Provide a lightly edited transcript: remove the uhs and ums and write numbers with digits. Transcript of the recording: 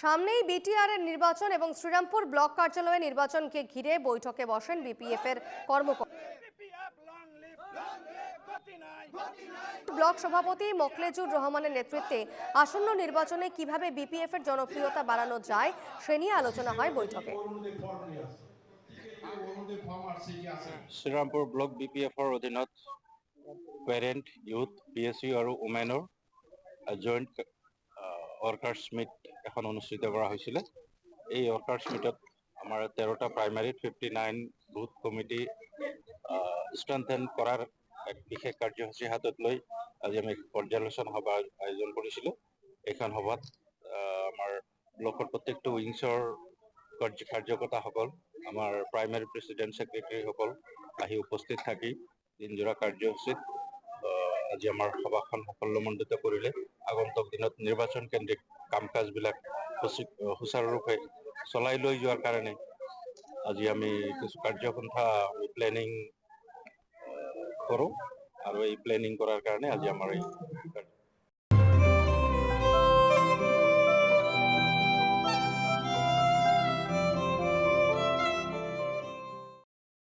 সামনেই বিটিআর এর নির্বাচন এবং শ্রীরামপুর ব্লক কার্যালয়ে নির্বাচনকে ঘিরে বৈঠকে বসেন বিপিএফ এর কর্মকর্তা। ব্লক সভাপতি মোখলেজুর রহমানের নেতৃত্বে আসন্ন নির্বাচনে কিভাবে বিপিএফ এর জনপ্রিয়তা বাড়ানো যায় সে নিয়ে আলোচনা হয় বৈঠকে। শ্ৰীৰামপুৰ ব্লক বিপিএফৰ অধীনত পেৰেণ্ট ইউথ PSU আৰু ওমেনৰ জইণ্ট ৱৰ্কাৰ্ছ মিট এখন অনুষ্ঠিত কৰা হৈছিলে। এই ৱৰ্কাৰ্ছ মিটত আমাৰ 13টা প্ৰাইমাৰীত 59 বুথ কমিটি ষ্ট্ৰেংথেন কৰাৰ এক বিশেষ কাৰ্যসূচী হাতত লৈ আজি আমি পৰ্যালোচনা সভা আয়োজন কৰিছিলোঁ। এইখন সভাত আমাৰ ব্লকৰ প্ৰত্যেকটো উইংছৰ কাৰ্যকৰ্তাসকল, আমাৰ প্ৰাইমাৰী প্ৰেচিডেণ্ট ছেক্ৰেটাৰীসকল আহি উপস্থিত থাকি দিনজোৰা কাৰ্যসূচীত আজি আমাৰ সভাখন সাফল্যমণ্ডিত কৰিলে। আগন্তুক দিনত নিৰ্বাচন কেন্দ্ৰিক কাম কাজবিলাক সুচাৰুৰূপে চলাই লৈ যোৱাৰ কাৰণে আজি আমি কিছু কাৰ্যপন্থা প্লেনিং কৰোঁ আৰু এই প্লেনিং কৰাৰ কাৰণে আজি আমাৰ এই